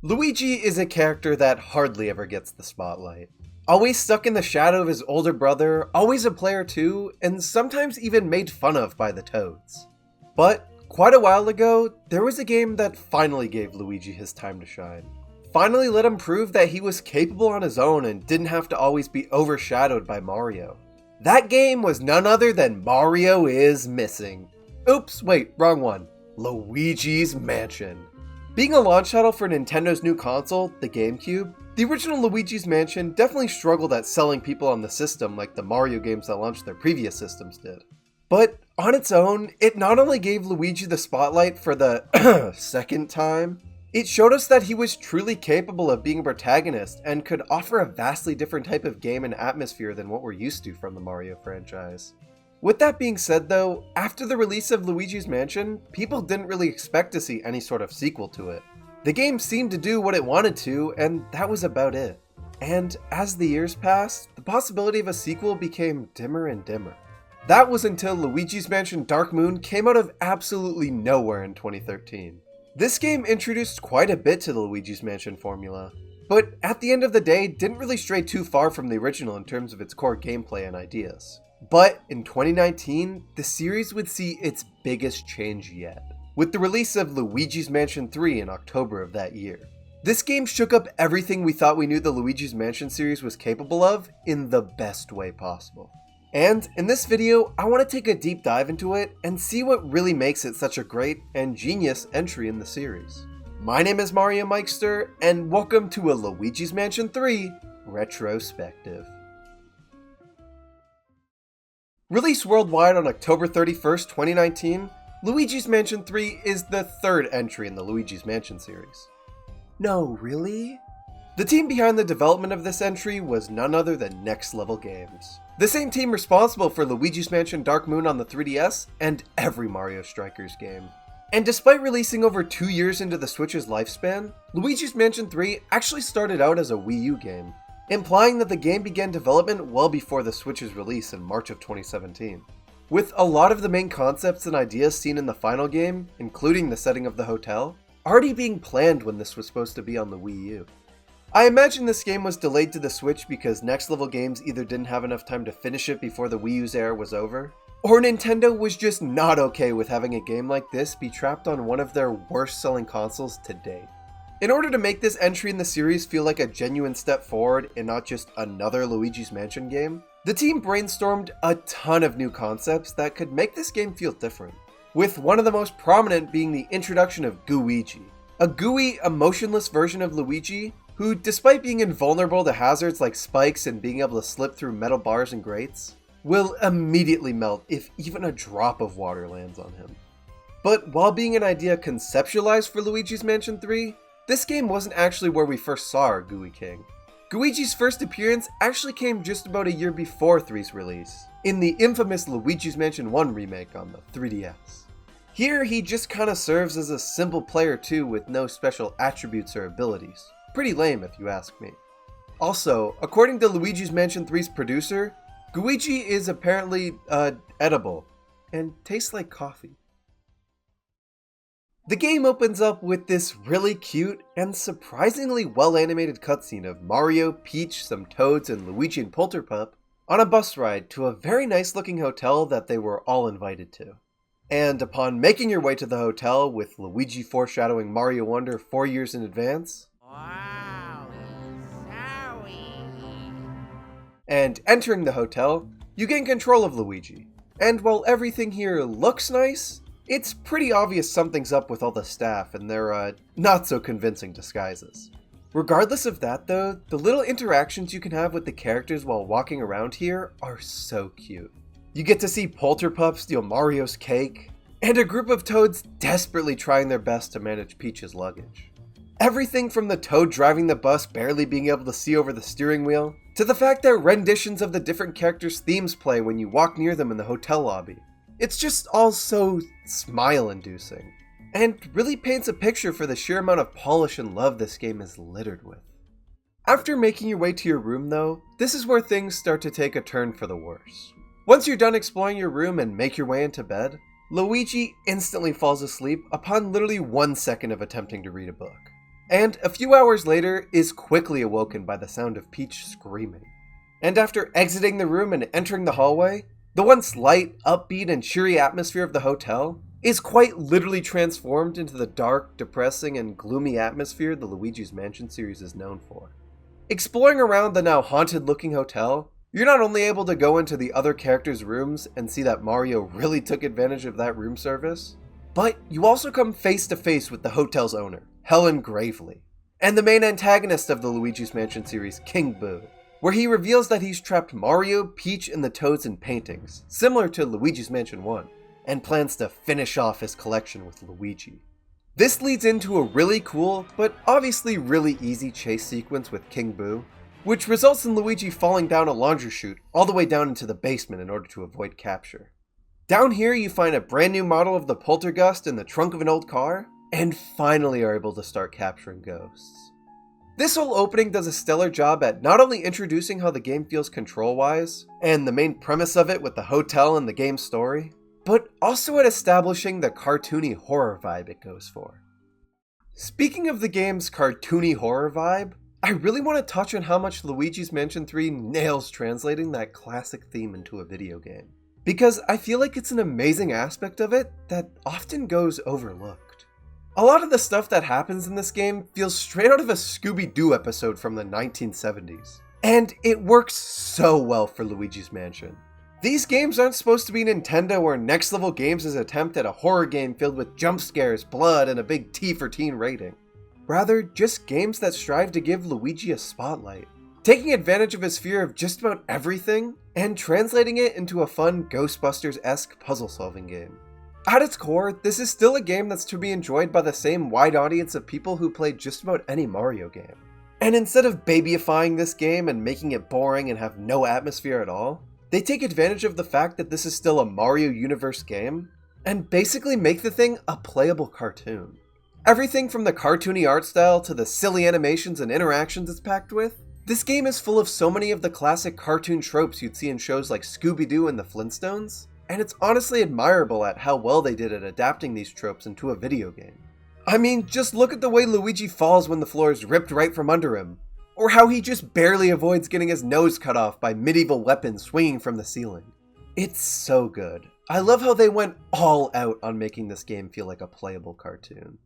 Luigi is a character that hardly ever gets the spotlight. Always stuck in the shadow of his older brother, always a player too, and sometimes even made fun of by the Toads. But quite a while ago, there was a game that finally gave Luigi his time to shine. Finally let him prove that he was capable on his own and didn't have to always be overshadowed by Mario. That game was none other than Mario is Missing. Oops, wait, wrong one. Luigi's Mansion. Being a launch title for Nintendo's new console, the GameCube, the original Luigi's Mansion definitely struggled at selling people on the system like the Mario games that launched their previous systems did. But on its own, it not only gave Luigi the spotlight for the second time, it showed us that he was truly capable of being a protagonist and could offer a vastly different type of game and atmosphere than what we're used to from the Mario franchise. With that being said though, after the release of Luigi's Mansion, people didn't really expect to see any sort of sequel to it. The game seemed to do what it wanted to, and that was about it. And as the years passed, the possibility of a sequel became dimmer and dimmer. That was until Luigi's Mansion Dark Moon came out of absolutely nowhere in 2013. This game introduced quite a bit to the Luigi's Mansion formula, but at the end of the day didn't really stray too far from the original in terms of its core gameplay and ideas. But in 2019, the series would see its biggest change yet, with the release of Luigi's Mansion 3 in October of that year. This game shook up everything we thought we knew the Luigi's Mansion series was capable of in the best way possible. And in this video, I want to take a deep dive into it and see what really makes it such a great and genius entry in the series. My name is Mariomikester, and welcome to a Luigi's Mansion 3 retrospective. Released worldwide on October 31st, 2019, Luigi's Mansion 3 is the third entry in the Luigi's Mansion series. No, really? The team behind the development of this entry was none other than Next Level Games, the same team responsible for Luigi's Mansion Dark Moon on the 3DS and every Mario Strikers game. And despite releasing over 2 years into the Switch's lifespan, Luigi's Mansion 3 actually started out as a Wii U game, implying that the game began development well before the Switch's release in March of 2017. With a lot of the main concepts and ideas seen in the final game, including the setting of the hotel, already being planned when this was supposed to be on the Wii U. I imagine this game was delayed to the Switch because Next Level Games either didn't have enough time to finish it before the Wii U's era was over, or Nintendo was just not okay with having a game like this be trapped on one of their worst selling consoles to date. In order to make this entry in the series feel like a genuine step forward and not just another Luigi's Mansion game, the team brainstormed a ton of new concepts that could make this game feel different, with one of the most prominent being the introduction of Gooigi, a gooey, emotionless version of Luigi who, despite being invulnerable to hazards like spikes and being able to slip through metal bars and grates, will immediately melt if even a drop of water lands on him. But while being an idea conceptualized for Luigi's Mansion 3, this game wasn't actually where we first saw our Gooey King. Gooigi's first appearance actually came just about a year before 3's release, in the infamous Luigi's Mansion 1 remake on the 3DS. Here he just kinda serves as a simple player too with no special attributes or abilities. Pretty lame if you ask me. Also, according to Luigi's Mansion 3's producer, Gooigi is apparently, edible, and tastes like coffee. The game opens up with this really cute and surprisingly well-animated cutscene of Mario, Peach, some Toads, and Luigi and Polterpup on a bus ride to a very nice-looking hotel that they were all invited to. And upon making your way to the hotel with Luigi foreshadowing Mario Wonder 4 years in advance, and entering the hotel, you gain control of Luigi. And while everything here looks nice, it's pretty obvious something's up with all the staff and their, not so convincing disguises. Regardless of that though, the little interactions you can have with the characters while walking around here are so cute. You get to see Polterpup steal Mario's cake, and a group of Toads desperately trying their best to manage Peach's luggage. Everything from the Toad driving the bus barely being able to see over the steering wheel, to the fact that renditions of the different characters' themes play when you walk near them in the hotel lobby. It's just all so smile-inducing, and really paints a picture for the sheer amount of polish and love this game is littered with. After making your way to your room though, this is where things start to take a turn for the worse. Once you're done exploring your room and make your way into bed, Luigi instantly falls asleep upon literally 1 second of attempting to read a book. and a few hours later is quickly awoken by the sound of Peach screaming. And after exiting the room and entering the hallway, the once light, upbeat, and cheery atmosphere of the hotel is quite literally transformed into the dark, depressing, and gloomy atmosphere the Luigi's Mansion series is known for. Exploring around the now haunted-looking hotel, you're not only able to go into the other characters' rooms and see that Mario really took advantage of that room service, but you also come face to face with the hotel's owner, Helen Gravely, and the main antagonist of the Luigi's Mansion series, King Boo, where he reveals that he's trapped Mario, Peach, and the Toads in paintings, similar to Luigi's Mansion 1, and plans to finish off his collection with Luigi. This leads into a really cool, but obviously really easy chase sequence with King Boo, which results in Luigi falling down a laundry chute all the way down into the basement in order to avoid capture. Down here you find a brand new model of the Poltergust in the trunk of an old car, and finally are able to start capturing ghosts. This whole opening does a stellar job at not only introducing how the game feels control-wise, and the main premise of it with the hotel and the game's story, but also at establishing the cartoony horror vibe it goes for. Speaking of the game's cartoony horror vibe, I really want to touch on how much Luigi's Mansion 3 nails translating that classic theme into a video game, because I feel like it's an amazing aspect of it that often goes overlooked. A lot of the stuff that happens in this game feels straight out of a Scooby-Doo episode from the 1970s, and it works so well for Luigi's Mansion. These games aren't supposed to be Nintendo or Next Level Games' attempt at a horror game filled with jump scares, blood, and a big T for teen rating. Rather, just games that strive to give Luigi a spotlight, taking advantage of his fear of just about everything, and translating it into a fun Ghostbusters-esque puzzle-solving game. At its core, this is still a game that's to be enjoyed by the same wide audience of people who play just about any Mario game. And instead of babyifying this game and making it boring and have no atmosphere at all, they take advantage of the fact that this is still a Mario Universe game, and basically make the thing a playable cartoon. Everything from the cartoony art style to the silly animations and interactions it's packed with, this game is full of so many of the classic cartoon tropes you'd see in shows like Scooby-Doo and the Flintstones, and it's honestly admirable at how well they did at adapting these tropes into a video game. I mean, just look at the way Luigi falls when the floor is ripped right from under him, or how he just barely avoids getting his nose cut off by medieval weapons swinging from the ceiling. It's so good. I love how they went all out on making this game feel like a playable cartoon.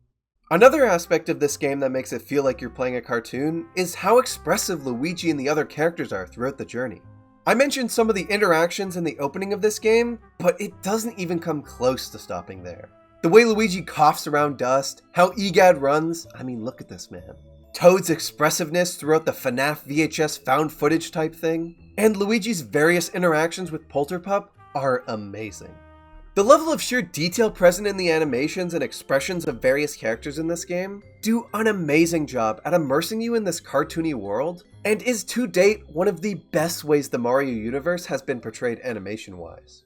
Another aspect of this game that makes it feel like you're playing a cartoon is how expressive Luigi and the other characters are throughout the journey. I mentioned some of the interactions in the opening of this game, but it doesn't even come close to stopping there. The way Luigi coughs around dust, how Egad runs, I mean look at this man. Toad's expressiveness throughout the FNAF VHS found footage type thing, and Luigi's various interactions with Polterpup are amazing. The level of sheer detail present in the animations and expressions of various characters in this game do an amazing job at immersing you in this cartoony world, and is to date one of the best ways the Mario universe has been portrayed animation-wise.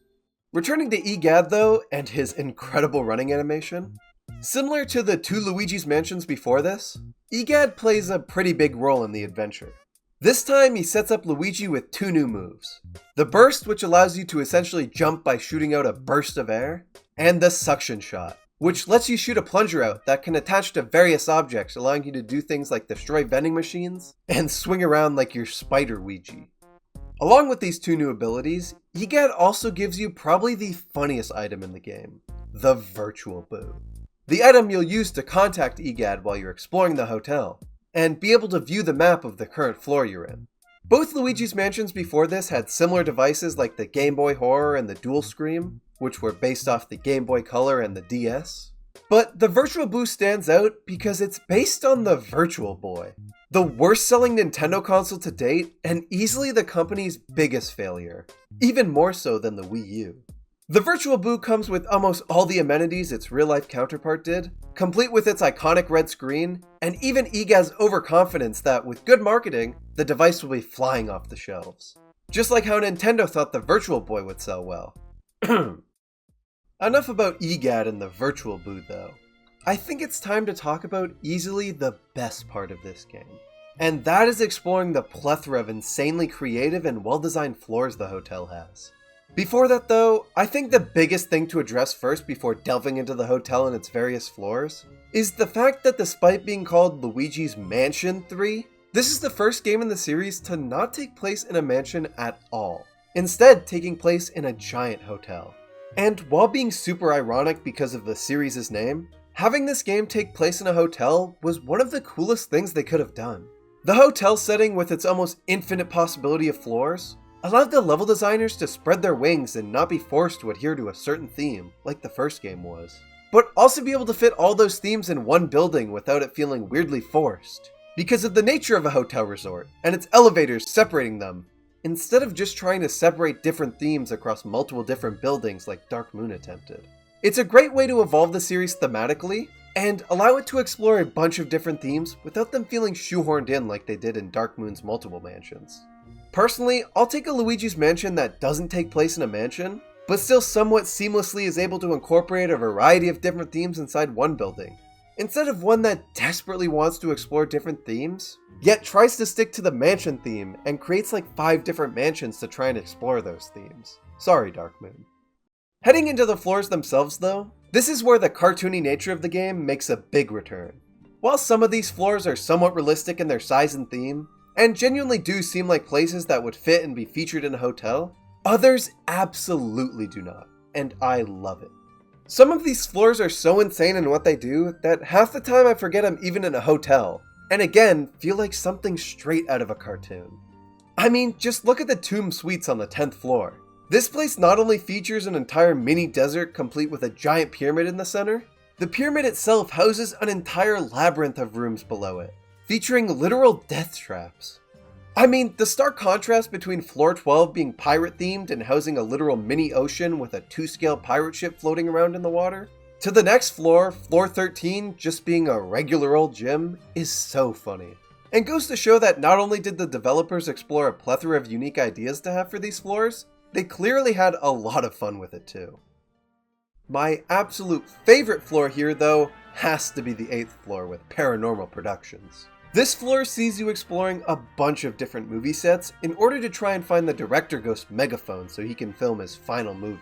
Returning to Egad though, and his incredible running animation, similar to the two Luigi's Mansions before this, Egad plays a pretty big role in the adventure. This time he sets up Luigi with two new moves. The Burst, which allows you to essentially jump by shooting out a burst of air, and the Suction Shot, which lets you shoot a plunger out that can attach to various objects, allowing you to do things like destroy vending machines and swing around like your Spider Ouija. Along with these two new abilities, Egad also gives you probably the funniest item in the game, the Virtual Boo. The item you'll use to contact Egad while you're exploring the hotel, and be able to view the map of the current floor you're in. Both Luigi's Mansions before this had similar devices like the Game Boy Horror and the Dual Scream, which were based off the Game Boy Color and the DS. But the Virtual Boo stands out because it's based on the Virtual Boy, the worst selling Nintendo console to date and easily the company's biggest failure, even more so than the Wii U. The Virtual Boo comes with almost all the amenities its real-life counterpart did, complete with its iconic red screen, and even Egad's overconfidence that with good marketing, the device will be flying off the shelves. Just like how Nintendo thought the Virtual Boy would sell well. Enough about Egad and the Virtual Boo though. I think it's time to talk about easily the best part of this game. And that is exploring the plethora of insanely creative and well-designed floors the hotel has. Before that though, I think the biggest thing to address first before delving into the hotel and its various floors is the fact that despite being called Luigi's Mansion 3, this is the first game in the series to not take place in a mansion at all, instead taking place in a giant hotel. And while being super ironic because of the series' name, having this game take place in a hotel was one of the coolest things they could have done. The hotel setting, with its almost infinite possibility of floors, allowed the level designers to spread their wings and not be forced to adhere to a certain theme, like the first game was, but also be able to fit all those themes in one building without it feeling weirdly forced, because of the nature of a hotel resort, and its elevators separating them, instead of just trying to separate different themes across multiple different buildings like Dark Moon attempted. It's a great way to evolve the series thematically, and allow it to explore a bunch of different themes without them feeling shoehorned in like they did in Dark Moon's multiple mansions. Personally, I'll take a Luigi's Mansion that doesn't take place in a mansion, but still somewhat seamlessly is able to incorporate a variety of different themes inside one building, instead of one that desperately wants to explore different themes, yet tries to stick to the mansion theme and creates like 5 different mansions to try and explore those themes. Sorry, Dark Moon. Heading into the floors themselves though, this is where the cartoony nature of the game makes a big return. While some of these floors are somewhat realistic in their size and theme, and genuinely do seem like places that would fit and be featured in a hotel, others absolutely do not, and I love it. Some of these floors are so insane in what they do that half the time I forget I'm even in a hotel, and again, feel like something straight out of a cartoon. I mean, just look at the tomb suites on the 10th floor. This place not only features an entire mini desert complete with a giant pyramid in the center, the pyramid itself houses an entire labyrinth of rooms below it, featuring literal death traps. I mean, the stark contrast between floor 12 being pirate themed and housing a literal mini ocean with a 2-scale pirate ship floating around in the water, to the next floor, floor 13, just being a regular old gym, is so funny. And goes to show that not only did the developers explore a plethora of unique ideas to have for these floors, they clearly had a lot of fun with it too. My absolute favorite floor here though, has to be the 8th floor with Paranormal Productions. This floor sees you exploring a bunch of different movie sets in order to try and find the director ghost megaphone so he can film his final movie.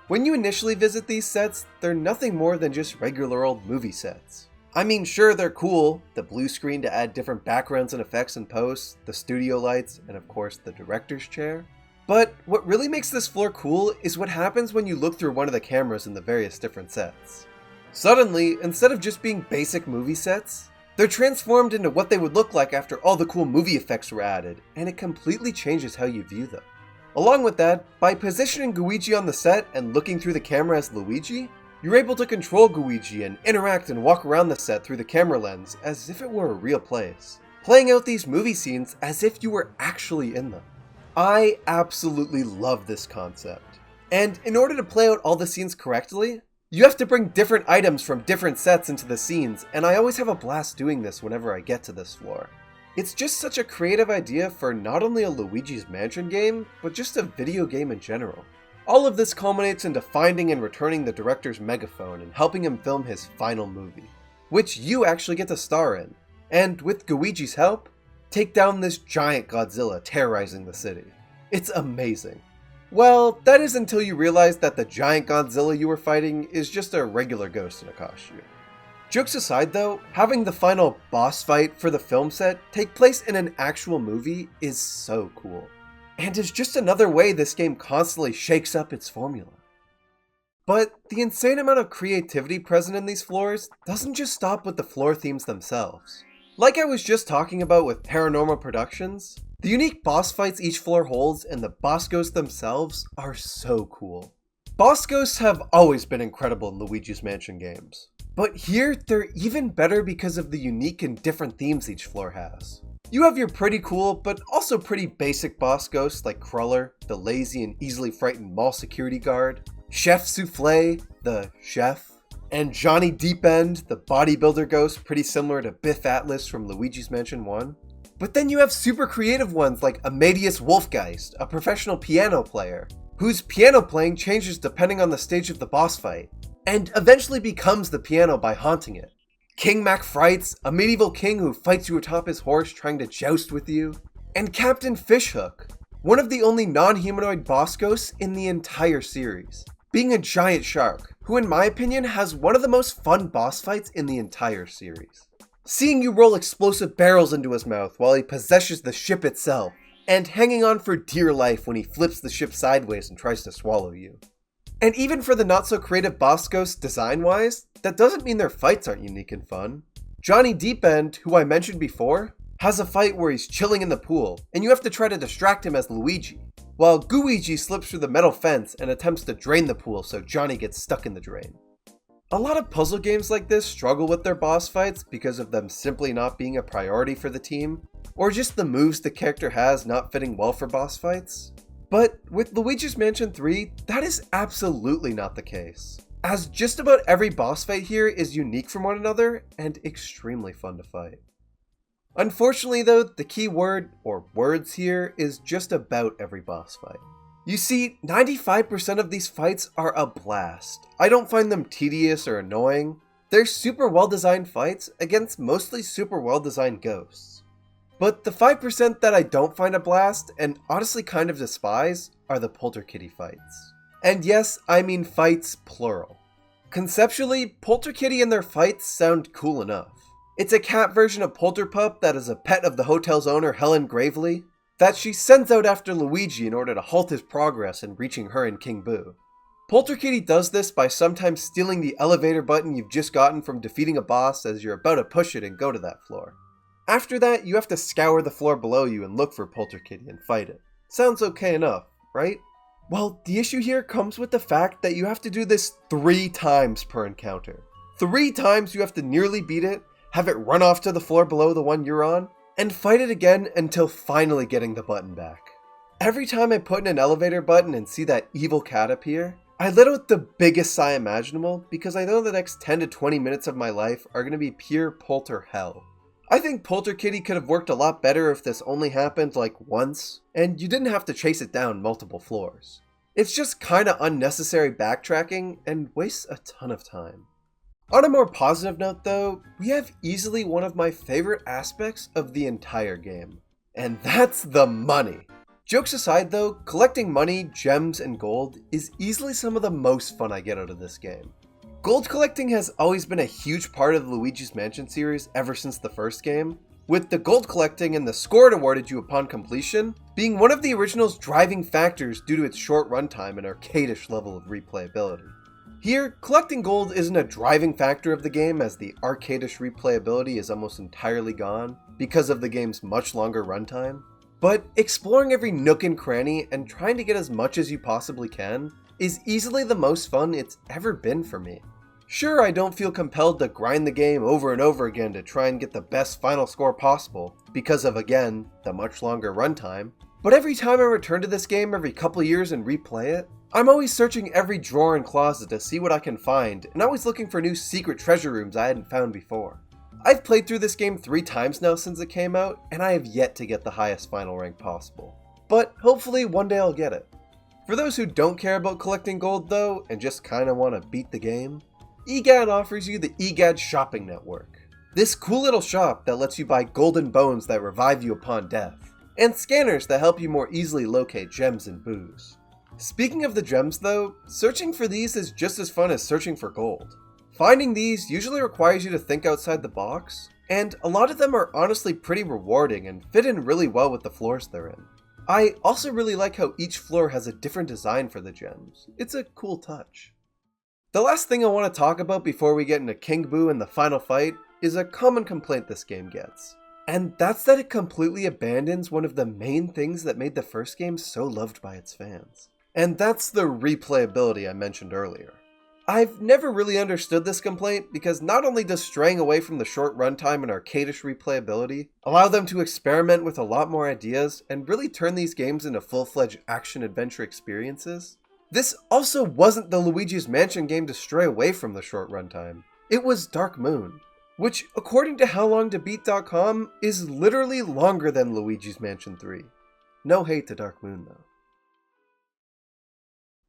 When you initially visit these sets, they're nothing more than just regular old movie sets. I mean, sure, they're cool, the blue screen to add different backgrounds and effects and posts, the studio lights, and of course the director's chair. But what really makes this floor cool is what happens when you look through one of the cameras in the various different sets. Suddenly, instead of just being basic movie sets, they're transformed into what they would look like after all the cool movie effects were added, and it completely changes how you view them. Along with that, by positioning Luigi on the set and looking through the camera as Luigi, you're able to control Luigi and interact and walk around the set through the camera lens as if it were a real place, playing out these movie scenes as if you were actually in them. I absolutely love this concept. And in order to play out all the scenes correctly, you have to bring different items from different sets into the scenes, and I always have a blast doing this whenever I get to this floor. It's just such a creative idea for not only a Luigi's Mansion game, but just a video game in general. All of this culminates into finding and returning the director's megaphone and helping him film his final movie, which you actually get to star in, and with Luigi's help, take down this giant Godzilla terrorizing the city. It's amazing. Well, that is until you realize that the giant Godzilla you were fighting is just a regular ghost in a costume. Jokes aside though, having the final boss fight for the film set take place in an actual movie is so cool, and is just another way this game constantly shakes up its formula. But the insane amount of creativity present in these floors doesn't just stop with the floor themes themselves. Like I was just talking about with Paranormal Productions, the unique boss fights each floor holds and the boss ghosts themselves are so cool. Boss ghosts have always been incredible in Luigi's Mansion games, but here they're even better because of the unique and different themes each floor has. You have your pretty cool, but also pretty basic boss ghosts like Cruller, the lazy and easily frightened mall security guard, Chef Souffle, the chef, and Johnny Deepend, the bodybuilder ghost pretty similar to Biff Atlas from Luigi's Mansion 1. But then you have super creative ones like Amadeus Wolfgeist, a professional piano player, whose piano playing changes depending on the stage of the boss fight, and eventually becomes the piano by haunting it. King Mac Frights, a medieval king who fights you atop his horse trying to joust with you, and Captain Fishhook, one of the only non-humanoid boss ghosts in the entire series, being a giant shark who in my opinion has one of the most fun boss fights in the entire series. Seeing you roll explosive barrels into his mouth while he possesses the ship itself, and hanging on for dear life when he flips the ship sideways and tries to swallow you. And even for the not so creative boss ghosts design-wise, that doesn't mean their fights aren't unique and fun. Johnny Deepend, who I mentioned before, has a fight where he's chilling in the pool, and you have to try to distract him as Luigi, while Gooigi slips through the metal fence and attempts to drain the pool so Johnny gets stuck in the drain. A lot of puzzle games like this struggle with their boss fights because of them simply not being a priority for the team, or just the moves the character has not fitting well for boss fights. But with Luigi's Mansion 3, that is absolutely not the case, as just about every boss fight here is unique from one another and extremely fun to fight. Unfortunately though, the key word, or words here, is just about every boss fight. You see, 95% of these fights are a blast. I don't find them tedious or annoying. They're super well designed fights against mostly super well designed ghosts. But the 5% that I don't find a blast, and honestly kind of despise, are the Polterkitty fights. And yes, I mean fights plural. Conceptually, Polterkitty and their fights sound cool enough. It's a cat version of Polterpup that is a pet of the hotel's owner Helen Gravely, that she sends out after Luigi in order to halt his progress in reaching her and King Boo. Polterkitty does this by sometimes stealing the elevator button you've just gotten from defeating a boss as you're about to push it and go to that floor. After that, you have to scour the floor below you and look for Polterkitty and fight it. Sounds okay enough, right? Well, the issue here comes with the fact that you have to do this 3 times per encounter. 3 times you have to nearly beat it, have it run off to the floor below the one you're on, and fight it again until finally getting the button back. Every time I put in an elevator button and see that evil cat appear, I let out the biggest sigh imaginable because I know the next 10 to 20 minutes of my life are going to be pure polter hell. I think Polterkitty could have worked a lot better if this only happened like once, and you didn't have to chase it down multiple floors. It's just kinda unnecessary backtracking and wastes a ton of time. On a more positive note though, we have easily one of my favorite aspects of the entire game, and that's the money. Jokes aside though, collecting money, gems, and gold is easily some of the most fun I get out of this game. Gold collecting has always been a huge part of the Luigi's Mansion series ever since the first game, with the gold collecting and the score it awarded you upon completion being one of the original's driving factors due to its short runtime and arcadish level of replayability. Here, collecting gold isn't a driving factor of the game as the arcadish replayability is almost entirely gone because of the game's much longer runtime, but exploring every nook and cranny and trying to get as much as you possibly can is easily the most fun it's ever been for me. Sure, I don't feel compelled to grind the game over and over again to try and get the best final score possible because of, again, the much longer runtime, but every time I return to this game every couple years and replay it, I'm always searching every drawer and closet to see what I can find and always looking for new secret treasure rooms I hadn't found before. I've played through this game 3 times now since it came out, and I have yet to get the highest final rank possible. But hopefully one day I'll get it. For those who don't care about collecting gold though, and just kinda wanna beat the game, EGAD offers you the EGAD Shopping Network. This cool little shop that lets you buy golden bones that revive you upon death, and scanners that help you more easily locate gems and boos. Speaking of the gems though, searching for these is just as fun as searching for gold. Finding these usually requires you to think outside the box, and a lot of them are honestly pretty rewarding and fit in really well with the floors they're in. I also really like how each floor has a different design for the gems. It's a cool touch. The last thing I want to talk about before we get into King Boo and the final fight is a common complaint this game gets. And that's that it completely abandons one of the main things that made the first game so loved by its fans. And that's the replayability I mentioned earlier. I've never really understood this complaint because not only does straying away from the short runtime and arcadish replayability allow them to experiment with a lot more ideas and really turn these games into full-fledged action-adventure experiences, this also wasn't the Luigi's Mansion game to stray away from the short runtime. It was Dark Moon, which according to HowLongToBeat.com is literally longer than Luigi's Mansion 3. No hate to Dark Moon though.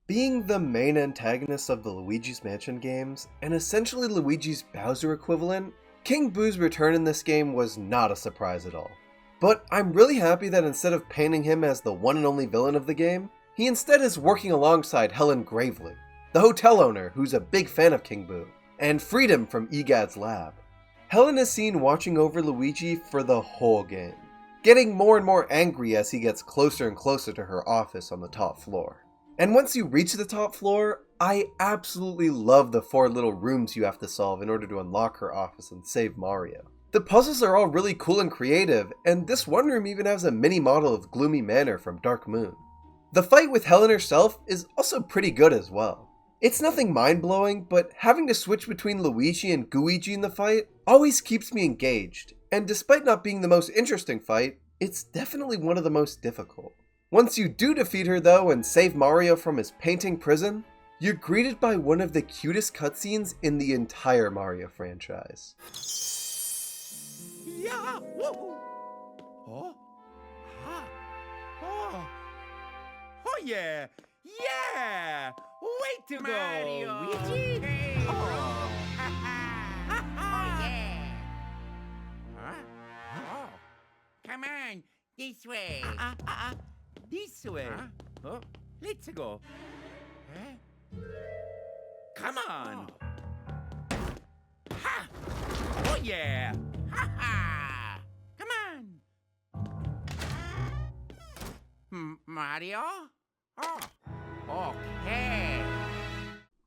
Being the main antagonist of the Luigi's Mansion games, and essentially Luigi's Bowser equivalent, King Boo's return in this game was not a surprise at all. But I'm really happy that instead of painting him as the one and only villain of the game, he instead is working alongside Helen Gravely, the hotel owner who's a big fan of King Boo, and Freedom from Egad's lab. Helen is seen watching over Luigi for the whole game, getting more and more angry as he gets closer and closer to her office on the top floor. And once you reach the top floor, I absolutely love the 4 little rooms you have to solve in order to unlock her office and save Mario. The puzzles are all really cool and creative, and this one room even has a mini model of Gloomy Manor from Dark Moon. The fight with Helen herself is also pretty good as well. It's nothing mind-blowing, but having to switch between Luigi and Gooigi in the fight always keeps me engaged, and despite not being the most interesting fight, it's definitely one of the most difficult. Once you do defeat her though and save Mario from his painting prison, you're greeted by one of the cutest cutscenes in the entire Mario franchise. Yeah! Whoa! Oh! Ah! Oh! Oh yeah! Yeah! Way to Mario! go, Luigi! Hey. Oh! Oh, yeah. Huh? Oh! Come on, this way. This way. Huh? Oh, let's go. Huh? Come on! Ha! Oh yeah! Ha ha! Come on! Mario? Oh, okay.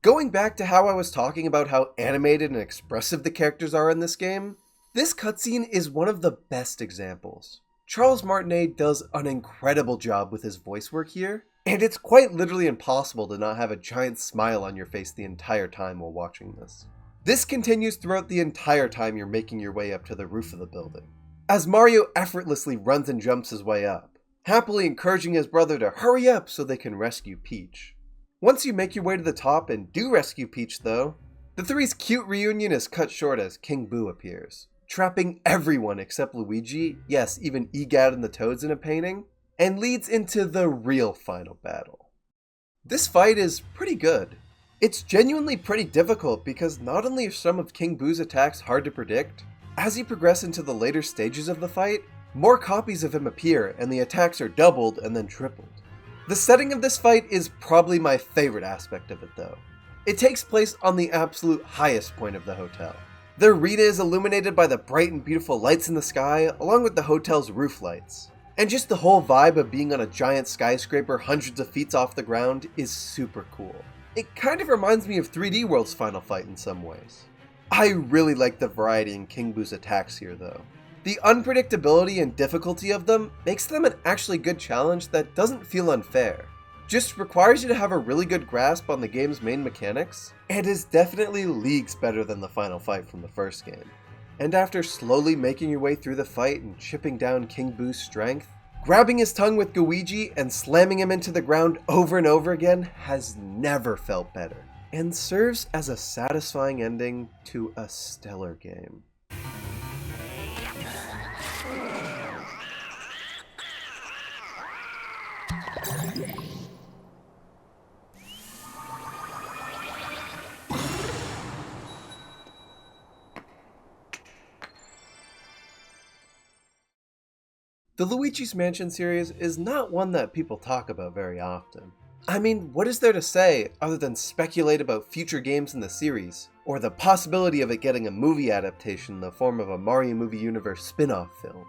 Going back to how I was talking about how animated and expressive the characters are in this game, this cutscene is one of the best examples. Charles Martinet does an incredible job with his voice work here, and it's quite literally impossible to not have a giant smile on your face the entire time while watching this. This continues throughout the entire time you're making your way up to the roof of the building, as Mario effortlessly runs and jumps his way up, happily encouraging his brother to hurry up so they can rescue Peach. Once you make your way to the top and do rescue Peach though, the three's cute reunion is cut short as King Boo appears, trapping everyone except Luigi, yes, even Egad and the Toads in a painting, and leads into the real final battle. This fight is pretty good. It's genuinely pretty difficult because not only are some of King Boo's attacks hard to predict, as you progress into the later stages of the fight, more copies of him appear and the attacks are doubled and then tripled. The setting of this fight is probably my favorite aspect of it though. It takes place on the absolute highest point of the hotel. The arena is illuminated by the bright and beautiful lights in the sky, along with the hotel's roof lights. And just the whole vibe of being on a giant skyscraper hundreds of feet off the ground is super cool. It kind of reminds me of 3D World's final fight in some ways. I really like the variety in King Boo's attacks here though. The unpredictability and difficulty of them makes them an actually good challenge that doesn't feel unfair. Just requires you to have a really good grasp on the game's main mechanics, and is definitely leagues better than the final fight from the first game. And after slowly making your way through the fight and chipping down King Boo's strength, grabbing his tongue with Gooigi and slamming him into the ground over and over again has never felt better, and serves as a satisfying ending to a stellar game. The Luigi's Mansion series is not one that people talk about very often. I mean, what is there to say other than speculate about future games in the series, or the possibility of it getting a movie adaptation in the form of a Mario Movie Universe spin-off film?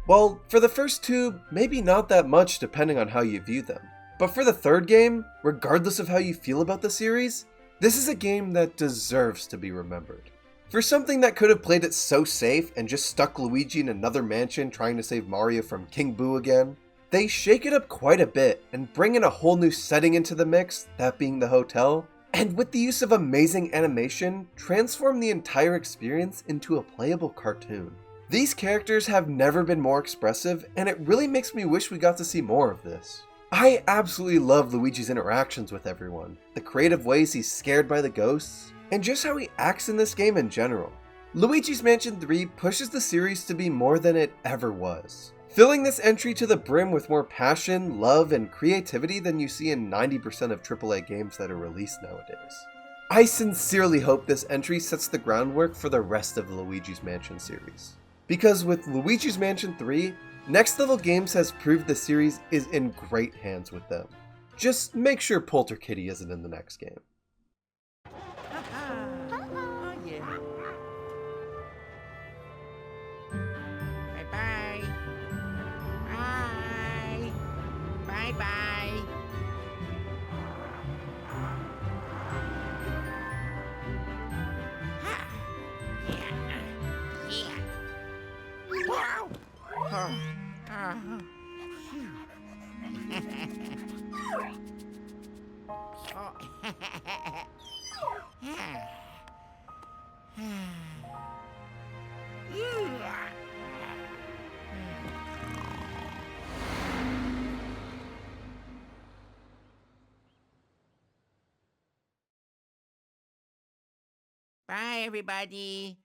Well, for the first two, maybe not that much depending on how you view them. But for the third game, regardless of how you feel about the series, this is a game that deserves to be remembered. For something that could have played it so safe and just stuck Luigi in another mansion trying to save Mario from King Boo again, they shake it up quite a bit and bring in a whole new setting into the mix, that being the hotel, and with the use of amazing animation, transform the entire experience into a playable cartoon. These characters have never been more expressive, and it really makes me wish we got to see more of this. I absolutely love Luigi's interactions with everyone, the creative ways he's scared by the ghosts, and just how he acts in this game in general. Luigi's Mansion 3 pushes the series to be more than it ever was, filling this entry to the brim with more passion, love, and creativity than you see in 90% of AAA games that are released nowadays. I sincerely hope this entry sets the groundwork for the rest of the Luigi's Mansion series, because with Luigi's Mansion 3, Next Level Games has proved the series is in great hands with them. Just make sure Polterkitty isn't in the next game. Wow. Bye, everybody.